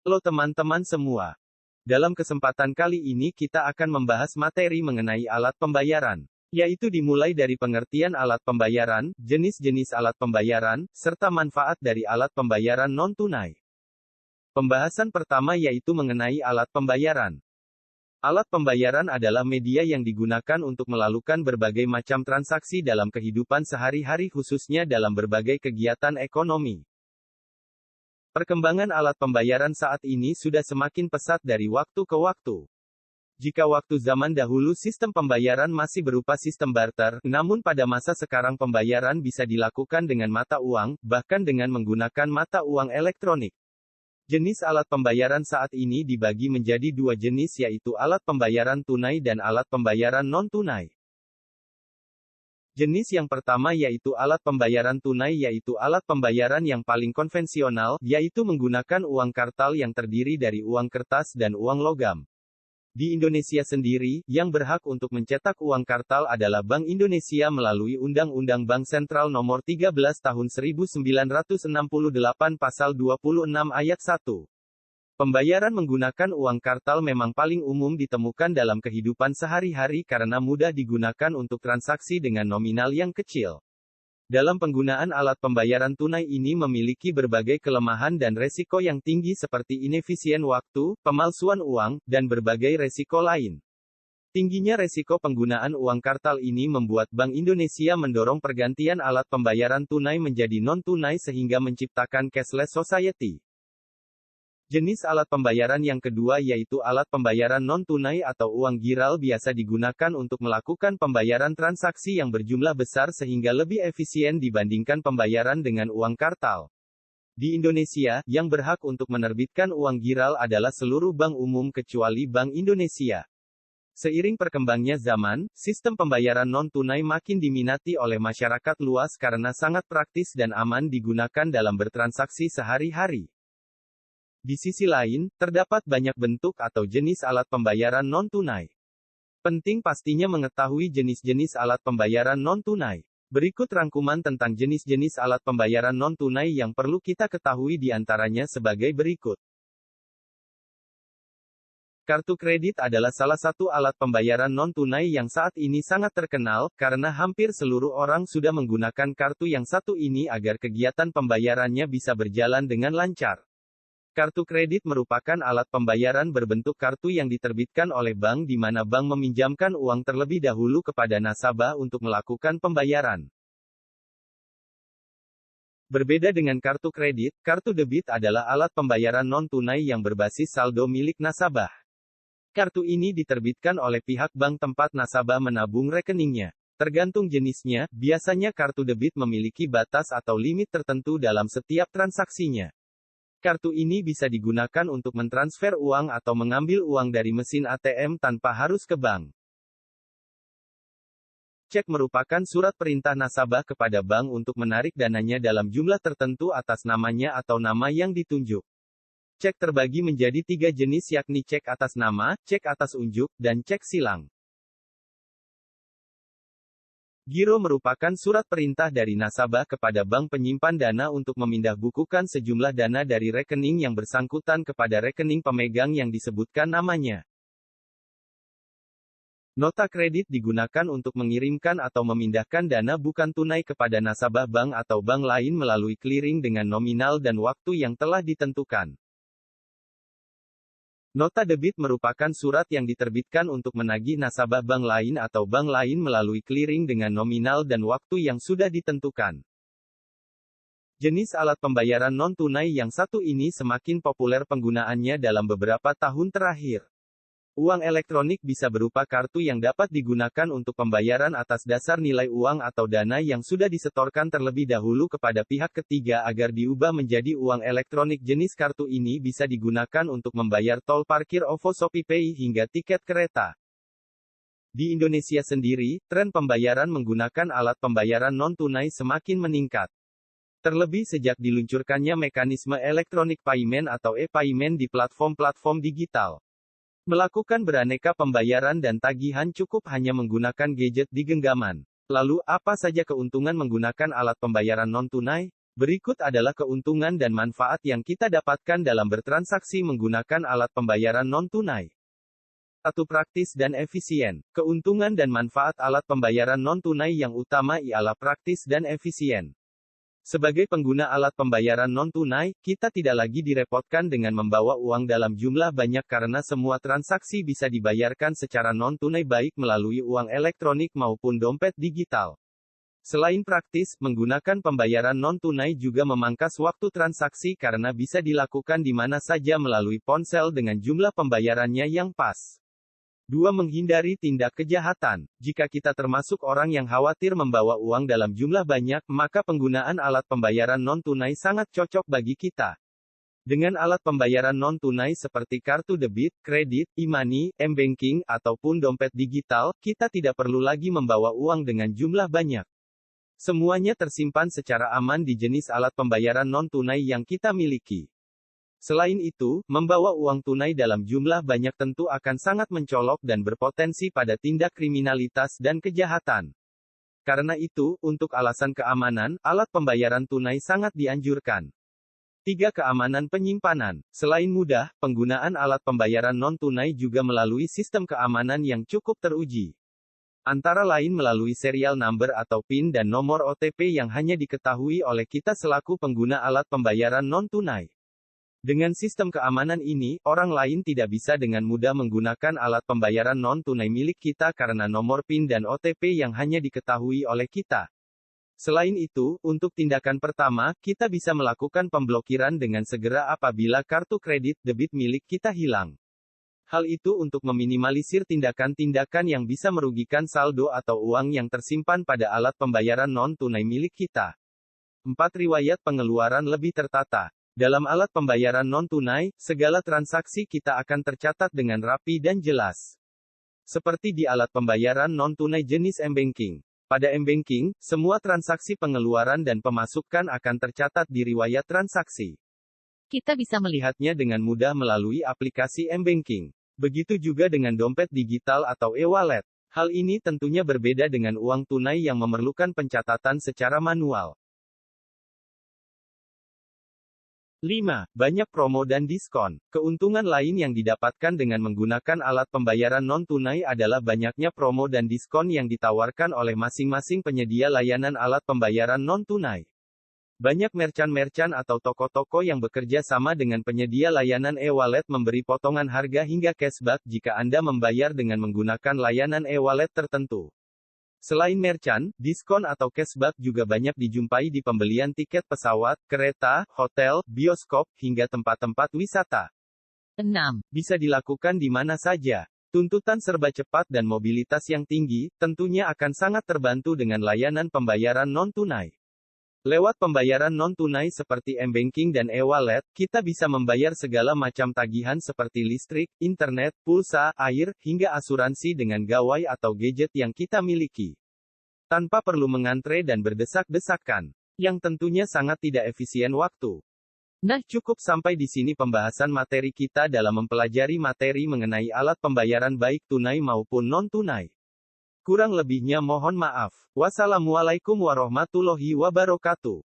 Halo teman-teman semua. Dalam kesempatan kali ini kita akan membahas materi mengenai alat pembayaran, yaitu dimulai dari pengertian alat pembayaran, jenis-jenis alat pembayaran, serta manfaat dari alat pembayaran non-tunai. Pembahasan pertama yaitu mengenai alat pembayaran. Alat pembayaran adalah media yang digunakan untuk melakukan berbagai macam transaksi dalam kehidupan sehari-hari khususnya dalam berbagai kegiatan ekonomi. Perkembangan alat pembayaran saat ini sudah semakin pesat dari waktu ke waktu. Jika waktu zaman dahulu sistem pembayaran masih berupa sistem barter, namun pada masa sekarang pembayaran bisa dilakukan dengan mata uang, bahkan dengan menggunakan mata uang elektronik. Jenis alat pembayaran saat ini dibagi menjadi dua jenis yaitu alat pembayaran tunai dan alat pembayaran non-tunai. Jenis yang pertama yaitu alat pembayaran tunai yaitu alat pembayaran yang paling konvensional, yaitu menggunakan uang kartal yang terdiri dari uang kertas dan uang logam. Di Indonesia sendiri, yang berhak untuk mencetak uang kartal adalah Bank Indonesia melalui Undang-Undang Bank Sentral Nomor 13 Tahun 1968 Pasal 26 Ayat 1. Pembayaran menggunakan uang kartal memang paling umum ditemukan dalam kehidupan sehari-hari karena mudah digunakan untuk transaksi dengan nominal yang kecil. Dalam penggunaan alat pembayaran tunai ini memiliki berbagai kelemahan dan resiko yang tinggi seperti inefisien waktu, pemalsuan uang, dan berbagai resiko lain. Tingginya resiko penggunaan uang kartal ini membuat Bank Indonesia mendorong pergantian alat pembayaran tunai menjadi non-tunai sehingga menciptakan cashless society. Jenis alat pembayaran yang kedua yaitu alat pembayaran non-tunai atau uang giral biasa digunakan untuk melakukan pembayaran transaksi yang berjumlah besar sehingga lebih efisien dibandingkan pembayaran dengan uang kartal. Di Indonesia, yang berhak untuk menerbitkan uang giral adalah seluruh bank umum kecuali Bank Indonesia. Seiring perkembangnya zaman, sistem pembayaran non-tunai makin diminati oleh masyarakat luas karena sangat praktis dan aman digunakan dalam bertransaksi sehari-hari. Di sisi lain, terdapat banyak bentuk atau jenis alat pembayaran non-tunai. Penting pastinya mengetahui jenis-jenis alat pembayaran non-tunai. Berikut rangkuman tentang jenis-jenis alat pembayaran non-tunai yang perlu kita ketahui di antaranya sebagai berikut. Kartu kredit adalah salah satu alat pembayaran non-tunai yang saat ini sangat terkenal, karena hampir seluruh orang sudah menggunakan kartu yang satu ini agar kegiatan pembayarannya bisa berjalan dengan lancar. Kartu kredit merupakan alat pembayaran berbentuk kartu yang diterbitkan oleh bank di mana bank meminjamkan uang terlebih dahulu kepada nasabah untuk melakukan pembayaran. Berbeda dengan kartu kredit, kartu debit adalah alat pembayaran non-tunai yang berbasis saldo milik nasabah. Kartu ini diterbitkan oleh pihak bank tempat nasabah menabung rekeningnya. Tergantung jenisnya, biasanya kartu debit memiliki batas atau limit tertentu dalam setiap transaksinya. Kartu ini bisa digunakan untuk mentransfer uang atau mengambil uang dari mesin ATM tanpa harus ke bank. Cek merupakan surat perintah nasabah kepada bank untuk menarik dananya dalam jumlah tertentu atas namanya atau nama yang ditunjuk. Cek terbagi menjadi 3 jenis yakni cek atas nama, cek atas unjuk, dan cek silang. Giro merupakan surat perintah dari nasabah kepada bank penyimpan dana untuk memindahbukukan sejumlah dana dari rekening yang bersangkutan kepada rekening pemegang yang disebutkan namanya. Nota kredit digunakan untuk mengirimkan atau memindahkan dana bukan tunai kepada nasabah bank atau bank lain melalui clearing dengan nominal dan waktu yang telah ditentukan. Nota debit merupakan surat yang diterbitkan untuk menagih nasabah bank lain atau bank lain melalui clearing dengan nominal dan waktu yang sudah ditentukan. Jenis alat pembayaran non-tunai yang satu ini semakin populer penggunaannya dalam beberapa tahun terakhir. Uang elektronik bisa berupa kartu yang dapat digunakan untuk pembayaran atas dasar nilai uang atau dana yang sudah disetorkan terlebih dahulu kepada pihak ketiga agar diubah menjadi uang elektronik. Jenis kartu ini bisa digunakan untuk membayar tol parkir OVO ShopeePay hingga tiket kereta. Di Indonesia sendiri, tren pembayaran menggunakan alat pembayaran non-tunai semakin meningkat. Terlebih sejak diluncurkannya mekanisme electronic payment atau e-payment di platform-platform digital. Melakukan beraneka pembayaran dan tagihan cukup hanya menggunakan gadget di genggaman. Lalu, apa saja keuntungan menggunakan alat pembayaran non-tunai? Berikut adalah keuntungan dan manfaat yang kita dapatkan dalam bertransaksi menggunakan alat pembayaran non-tunai. 1. Praktis dan efisien. Keuntungan dan manfaat alat pembayaran non-tunai yang utama ialah praktis dan efisien. Sebagai pengguna alat pembayaran non-tunai, kita tidak lagi direpotkan dengan membawa uang dalam jumlah banyak karena semua transaksi bisa dibayarkan secara non-tunai baik melalui uang elektronik maupun dompet digital. Selain praktis, menggunakan pembayaran non-tunai juga memangkas waktu transaksi karena bisa dilakukan di mana saja melalui ponsel dengan jumlah pembayarannya yang pas. 2. Menghindari tindak kejahatan. Jika kita termasuk orang yang khawatir membawa uang dalam jumlah banyak, maka penggunaan alat pembayaran non-tunai sangat cocok bagi kita. Dengan alat pembayaran non-tunai seperti kartu debit, kredit, e-money, m-banking, ataupun dompet digital, kita tidak perlu lagi membawa uang dengan jumlah banyak. Semuanya tersimpan secara aman di jenis alat pembayaran non-tunai yang kita miliki. Selain itu, membawa uang tunai dalam jumlah banyak tentu akan sangat mencolok dan berpotensi pada tindak kriminalitas dan kejahatan. Karena itu, untuk alasan keamanan, alat pembayaran tunai sangat dianjurkan. 3. Keamanan penyimpanan. Selain mudah, penggunaan alat pembayaran non-tunai juga melalui sistem keamanan yang cukup teruji. Antara lain melalui serial number atau PIN dan nomor OTP yang hanya diketahui oleh kita selaku pengguna alat pembayaran non-tunai. Dengan sistem keamanan ini, orang lain tidak bisa dengan mudah menggunakan alat pembayaran non-tunai milik kita karena nomor PIN dan OTP yang hanya diketahui oleh kita. Selain itu, untuk tindakan pertama, kita bisa melakukan pemblokiran dengan segera apabila kartu kredit debit milik kita hilang. Hal itu untuk meminimalisir tindakan-tindakan yang bisa merugikan saldo atau uang yang tersimpan pada alat pembayaran non-tunai milik kita. 4. Riwayat pengeluaran lebih tertata. Dalam alat pembayaran non-tunai, segala transaksi kita akan tercatat dengan rapi dan jelas. Seperti di alat pembayaran non-tunai jenis m-banking. Pada m-banking, semua transaksi pengeluaran dan pemasukan akan tercatat di riwayat transaksi. Kita bisa melihatnya dengan mudah melalui aplikasi m-banking. Begitu juga dengan dompet digital atau e-wallet. Hal ini tentunya berbeda dengan uang tunai yang memerlukan pencatatan secara manual. 5. Banyak promo dan diskon. Keuntungan lain yang didapatkan dengan menggunakan alat pembayaran non-tunai adalah banyaknya promo dan diskon yang ditawarkan oleh masing-masing penyedia layanan alat pembayaran non-tunai. Banyak merchant-merchant atau toko-toko yang bekerja sama dengan penyedia layanan e-wallet memberi potongan harga hingga cashback jika Anda membayar dengan menggunakan layanan e-wallet tertentu. Selain merchant, diskon atau cashback juga banyak dijumpai di pembelian tiket pesawat, kereta, hotel, bioskop, hingga tempat-tempat wisata. 6. Bisa dilakukan di mana saja. Tuntutan serba cepat dan mobilitas yang tinggi, tentunya akan sangat terbantu dengan layanan pembayaran non-tunai. Lewat pembayaran non-tunai seperti m-banking dan e-wallet, kita bisa membayar segala macam tagihan seperti listrik, internet, pulsa, air, hingga asuransi dengan gawai atau gadget yang kita miliki. Tanpa perlu mengantre dan berdesak-desakan. Yang tentunya sangat tidak efisien waktu. Nah, cukup sampai di sini pembahasan materi kita dalam mempelajari materi mengenai alat pembayaran baik tunai maupun non-tunai. Kurang lebihnya mohon maaf. Wassalamualaikum warahmatullahi wabarakatuh.